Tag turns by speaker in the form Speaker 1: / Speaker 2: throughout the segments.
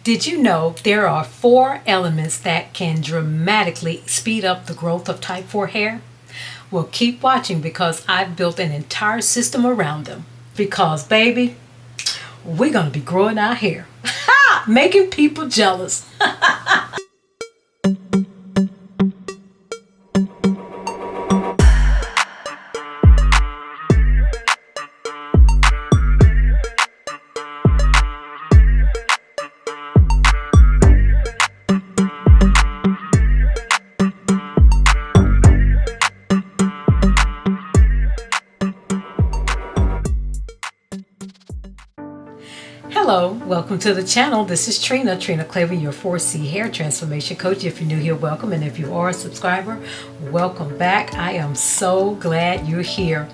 Speaker 1: Did you know there are 4 elements that can dramatically speed up the growth of type 4 hair? Well, keep watching because I've built an entire system around them. Because, baby, we're going to be growing our hair. Making people jealous. Hello, welcome to the channel. This is Trina Clever, your 4C hair transformation coach. If you're new here, welcome. And if you are a subscriber, welcome back. I am so glad you're here.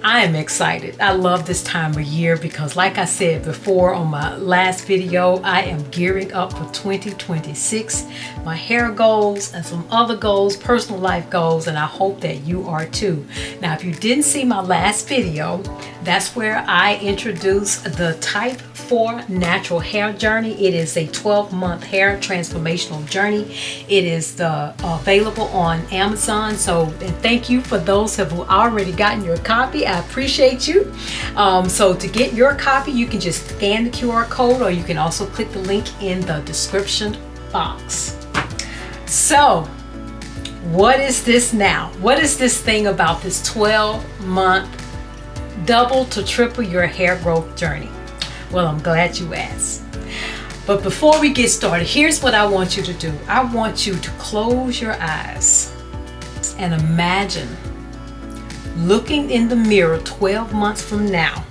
Speaker 1: I am excited. I love this time of year because like I said before on my last video, I am gearing up for 2026. My hair goals and some other goals, personal life goals, and I hope that you are too. Now, if you didn't see my last video, that's where I introduced the Type 4 Natural Hair Journey. It is a 12-month hair transformational journey. It is available on Amazon. And thank you for those who have already gotten your copy. I appreciate you. So to get your copy, you can just scan the QR code, or you can also click the link in the description box. So what is this now? What is this thing about this 12-month double to triple your hair growth journey? Well, I'm glad you asked. But before we get started, here's what I want you to do. I want you to close your eyes and imagine looking in the mirror 12 months from now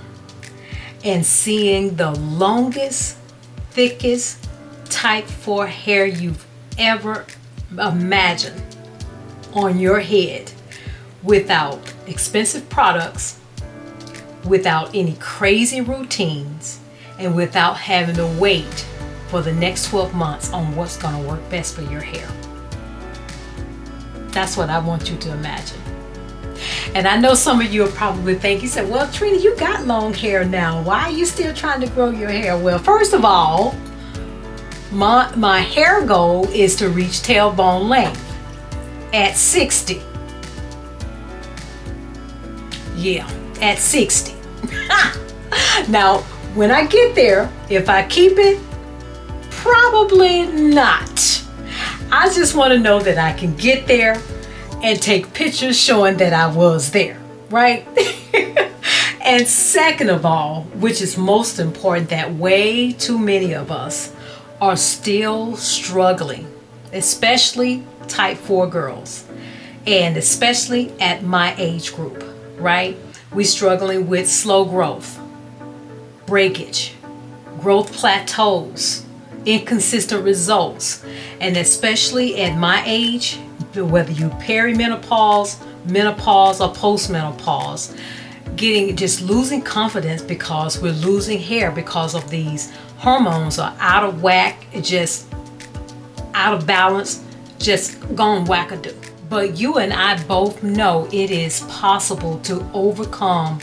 Speaker 1: and seeing the longest, thickest type 4 hair you've ever imagined on your head, without expensive products, without any crazy routines, and without having to wait for the next 12 months on what's going to work best for your hair. That's what I want you to imagine. And I know some of you are probably thinking, well, Trina, you got long hair now. Why are you still trying to grow your hair? Well, first of all, my hair goal is to reach tailbone length at 60. Yeah, at 60. Now, when I get there, if I keep it, probably not. I just want to know that I can get there and take pictures showing that I was there, right? And second of all, which is most important, that way too many of us are still struggling, especially type 4 girls, and especially at my age group, right? We're struggling with slow growth, breakage, growth plateaus, inconsistent results, and especially at my age, whether you perimenopause, menopause, or postmenopause, just losing confidence because we're losing hair because of these hormones are out of whack, just out of balance, just gone wackadoo. But you and I both know it is possible to overcome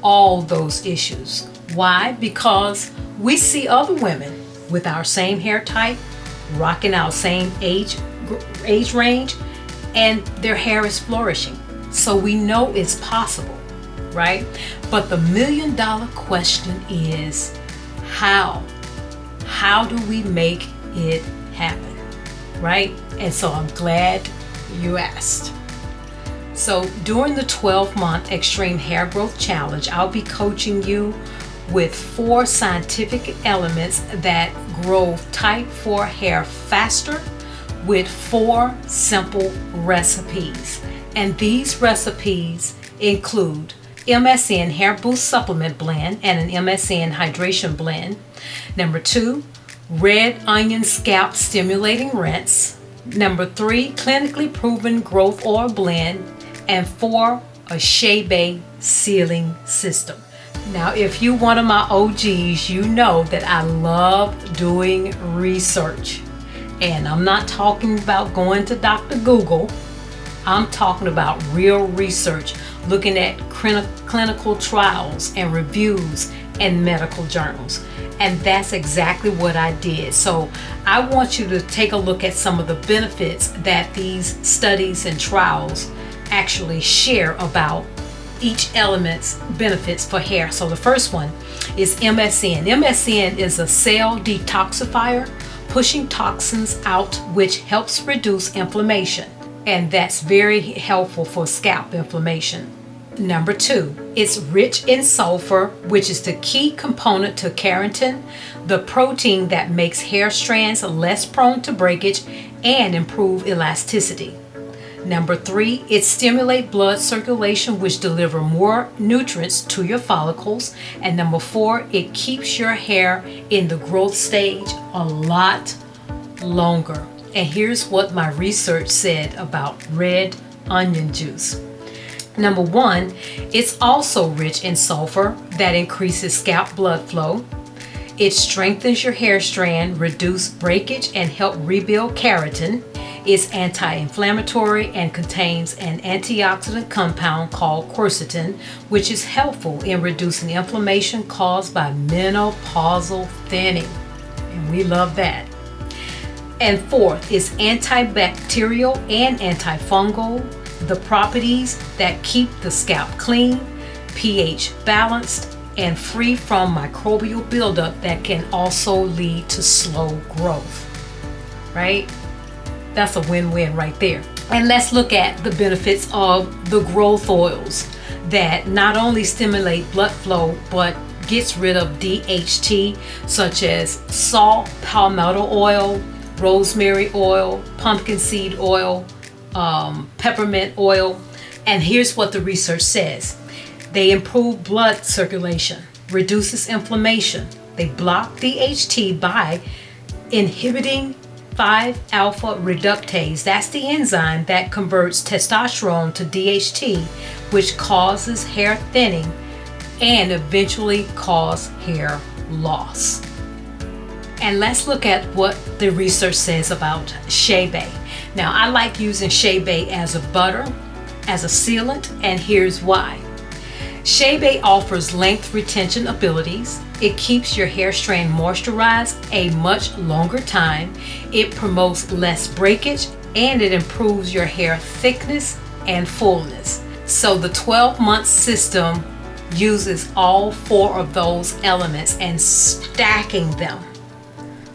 Speaker 1: all those issues. Why? Because we see other women with our same hair type, rocking our same age range, and their hair is flourishing. So we know it's possible, right? But the $1 million question is how? How do we make it happen, right? And so I'm glad you asked. So during the 12-month Extreme Hair Growth Challenge, I'll be coaching you with 4 scientific elements that grow type 4 hair faster with 4 simple recipes. And these recipes include MSN Hair Boost Supplement Blend and an MSN Hydration Blend. Number 2, Red Onion Scalp Stimulating Rinse. Number 3, Clinically Proven Growth Oil Blend. And 4, a Shea Bay Sealing System. Now, if you're one of my OGs, you know that I love doing research. And I'm not talking about going to Dr. Google. I'm talking about real research, looking at clinical trials and reviews and medical journals. And that's exactly what I did. So I want you to take a look at some of the benefits that these studies and trials actually share about each element's benefits for hair. So the first one is MSN. MSN is a cell detoxifier, pushing toxins out, which helps reduce inflammation. And that's very helpful for scalp inflammation. Number 2, it's rich in sulfur, which is the key component to keratin, the protein that makes hair strands less prone to breakage and improve elasticity. Number 3, it stimulates blood circulation, which deliver more nutrients to your follicles. And number 4, it keeps your hair in the growth stage a lot longer. And here's what my research said about red onion juice. Number 1, it's also rich in sulfur that increases scalp blood flow. It strengthens your hair strand, reduce breakage, and help rebuild keratin. It's anti-inflammatory and contains an antioxidant compound called quercetin, which is helpful in reducing inflammation caused by menopausal thinning. And we love that. And 4th is antibacterial and antifungal, the properties that keep the scalp clean, pH balanced, and free from microbial buildup that can also lead to slow growth. Right? That's a win-win right there. And let's look at the benefits of the growth oils that not only stimulate blood flow, but gets rid of DHT, such as saw palmetto oil, rosemary oil, pumpkin seed oil, peppermint oil. And here's what the research says. They improve blood circulation, reduces inflammation. They block DHT by inhibiting 5-alpha reductase. That's the enzyme that converts testosterone to DHT, which causes hair thinning and eventually cause hair loss. And let's look at what the research says about shea butter. Now, I like using shea butter as a butter, as a sealant, and here's why. Shea butter offers length retention abilities. It keeps your hair strand moisturized a much longer time. It promotes less breakage, and it improves your hair thickness and fullness. So the 12-month system uses all 4 of those elements and stacking them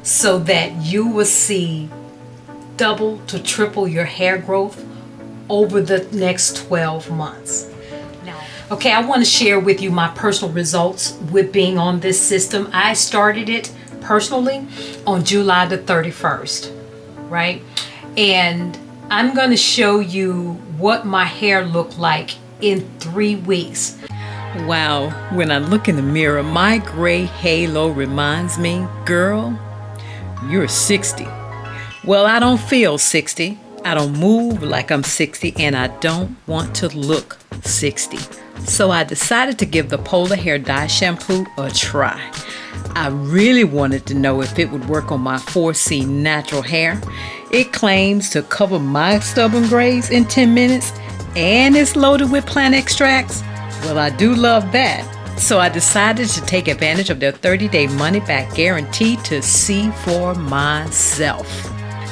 Speaker 1: so that you will see double to triple your hair growth over the next 12 months. Now, okay, I want to share with you my personal results with being on this system. I started it personally on July the 31st, right? And I'm going to show you what my hair looked like in 3 weeks. Wow, when I look in the mirror, my gray halo reminds me, girl, you're 60. Well, I don't feel 60. I don't move like I'm 60, and I don't want to look 60. So I decided to give the Polar Hair Dye Shampoo a try. I really wanted to know if it would work on my 4C natural hair. It claims to cover my stubborn grays in 10 minutes, and it's loaded with plant extracts. Well, I do love that. So I decided to take advantage of their 30-day money-back guarantee to see for myself.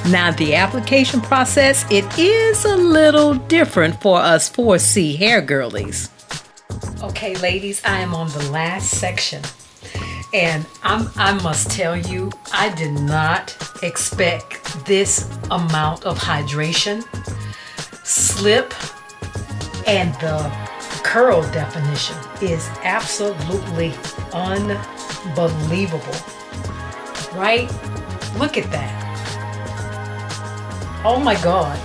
Speaker 1: Now, the application process, it is a little different for us 4C hair girlies. Okay, ladies, I am on the last section. And I must tell you, I did not expect this amount of hydration, slip, and the curl definition is absolutely unbelievable. Right? Look at that. Oh my God.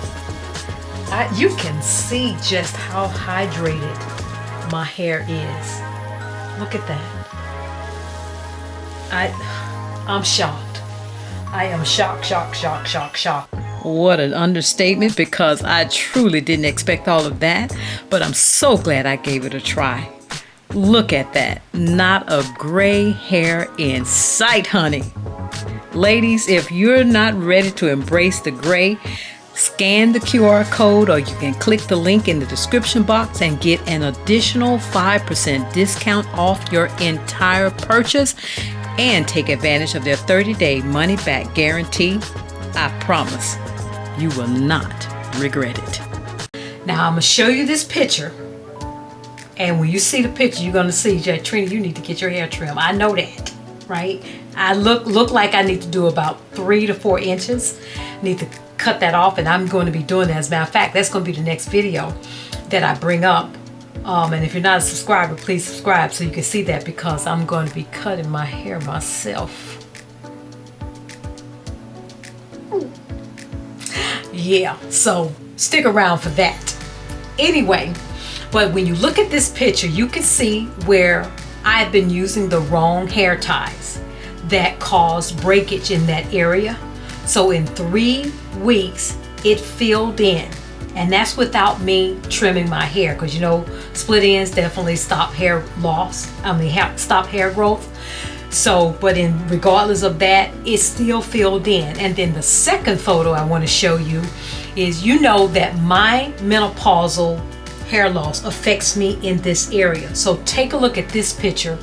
Speaker 1: You can see just how hydrated my hair is. Look at that. I'm shocked. I am shocked. What an understatement, because I truly didn't expect all of that, but I'm so glad I gave it a try. Look at that. Not a gray hair in sight, honey. Ladies, if you're not ready to embrace the gray, scan the QR code, or you can click the link in the description box and get an additional 5% discount off your entire purchase. and take advantage of their 30-day money-back guarantee, I promise you will not regret it. Now I'm going to show you this picture. And when you see the picture, you're going to see that, Trina, you need to get your hair trimmed. I know that, right? I look like I need to do about 3 to 4 inches. Need to cut that off, and I'm going to be doing that. As a matter of fact, that's going to be the next video that I bring up. And if you're not a subscriber, please subscribe so you can see that, because I'm going to be cutting my hair myself. Yeah, so stick around for that. Anyway, but when you look at this picture, you can see where I've been using the wrong hair ties that cause breakage in that area. So in 3 weeks, it filled in. And that's without me trimming my hair, because you know, split ends definitely stop hair loss. Stop hair growth. So, but regardless of that, it still filled in. And then the second photo I want to show you is, you know that my menopausal hair loss affects me in this area. So take a look at this picture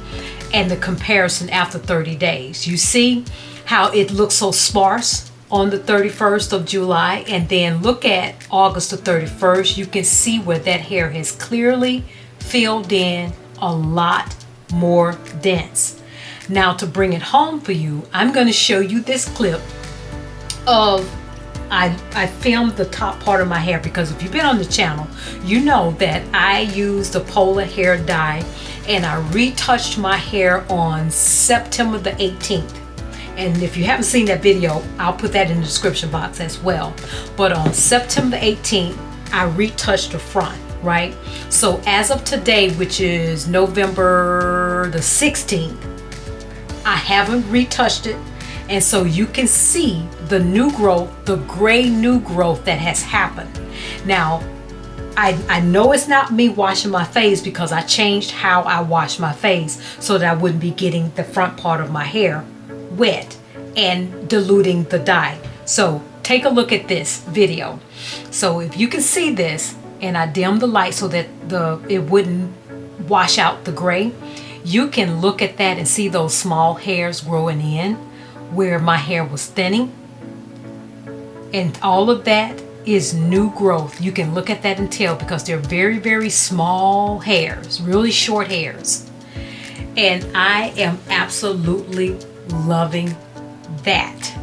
Speaker 1: and the comparison after 30 days. You see how it looks so sparse on the 31st of July, and then look at August the 31st. You can see where that hair has clearly filled in, a lot more dense. Now to bring it home for you, I'm going to show you this clip of I filmed the top part of my hair, because if you've been on the channel, you know that I used the Polar hair dye and I retouched my hair on September the 18th. And if you haven't seen that video, I'll put that in the description box as well. But on September 18th, I retouched the front, right? So as of today, which is November the 16th, I haven't retouched it. And so you can see the new growth, the gray new growth that has happened. Now, I know it's not me washing my face, because I changed how I wash my face so that I wouldn't be getting the front part of my hair wet and diluting the dye. So take a look at this video. So if you can see this, and I dim the light so that it wouldn't wash out the gray, you can look at that and see those small hairs growing in where my hair was thinning. And all of that is new growth. You can look at that and tell, because they're very, very small hairs, really short hairs. And I am absolutely loving that.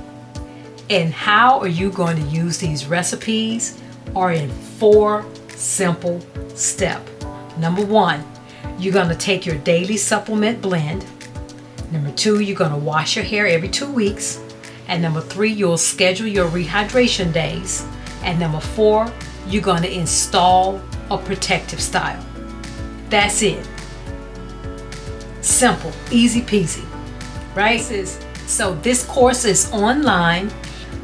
Speaker 1: And how are you going to use these recipes? Are in 4 simple steps. Number 1, you're going to take your daily supplement blend. Number 2, you're going to wash your hair every 2 weeks. And number 3, you'll schedule your rehydration days. And number 4, you're going to install a protective style. That's it. Simple, easy peasy, right? So this course is online.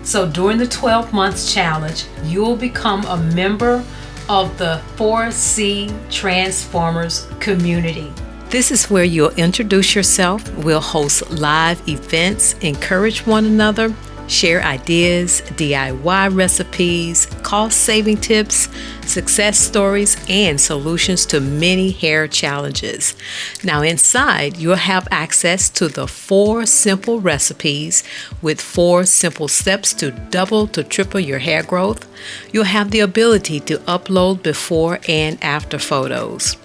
Speaker 1: So during the 12 months challenge, you'll become a member of the 4C Transformers community. This is where you'll introduce yourself, we'll host live events, encourage one another, share ideas, DIY recipes, cost-saving tips, success stories, and solutions to many hair challenges. Now inside, you'll have access to the 4 simple recipes with 4 simple steps to double to triple your hair growth. You'll have the ability to upload before and after photos.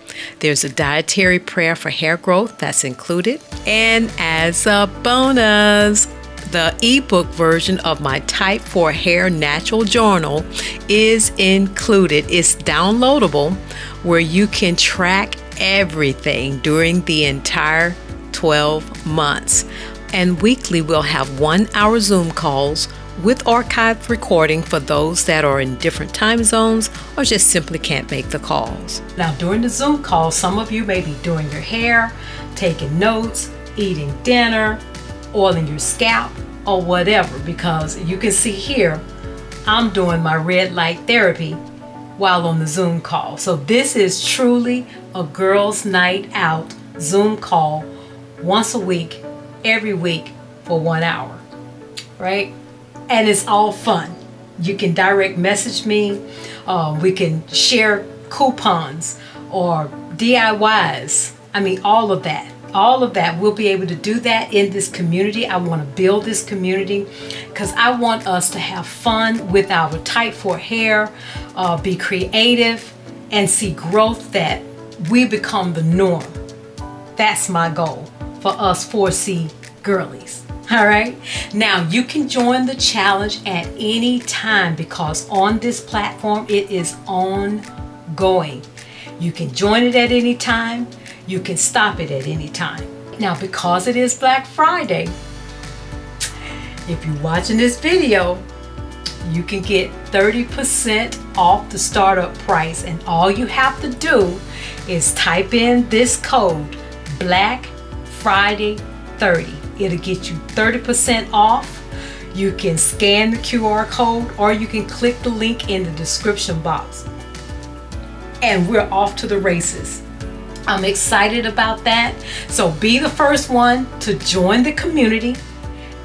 Speaker 1: There's a dietary prayer for hair growth that's included. And as a bonus, the ebook version of my Type 4 Hair Natural Journal is included. It's downloadable, where you can track everything during the entire 12 months. And weekly, we'll have 1-hour Zoom calls with archived recording for those that are in different time zones or just simply can't make the calls. Now, during the Zoom call, some of you may be doing your hair, taking notes, eating dinner, oiling your scalp, or whatever, because you can see here, I'm doing my red light therapy while on the Zoom call. So this is truly a girls' night out Zoom call once a week, every week for 1 hour, right? And it's all fun. You can direct message me. We can share coupons or DIYs. I mean, all of that. all of that. We'll be able to do that in this community. I want to build this community because I want us to have fun with our type 4 hair, be creative, and see growth, that we become the norm. That's my goal for us 4C girlies. All right. Now you can join the challenge at any time because on this platform it is ongoing. You can join it at any time. You can stop it at any time. Now, because it is Black Friday, if you're watching this video, you can get 30% off the startup price, and all you have to do is type in this code, Black Friday 30. It'll get you 30% off. You can scan the QR code or you can click the link in the description box. And we're off to the races. I'm excited about that. So be the first one to join the community,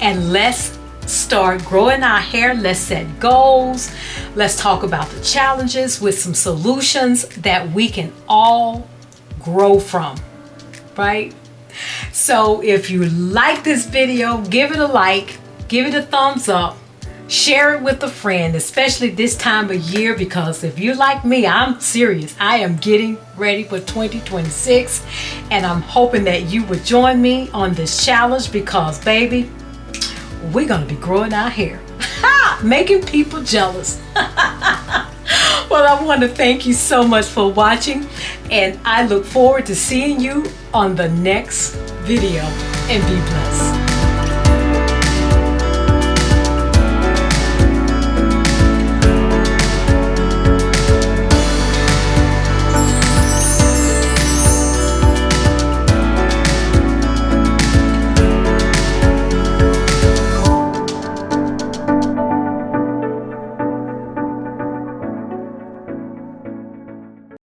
Speaker 1: and let's start growing our hair. Let's set goals. Let's talk about the challenges with some solutions that we can all grow from, right? So if you like this video, give it a like, give it a thumbs up, share it with a friend, especially this time of year, because if you're like me, I'm serious. I am getting ready for 2026, and I'm hoping that you would join me on this challenge because, baby, we're going to be growing our hair, making people jealous. Well, I want to thank you so much for watching, and I look forward to seeing you on the next video, and be blessed.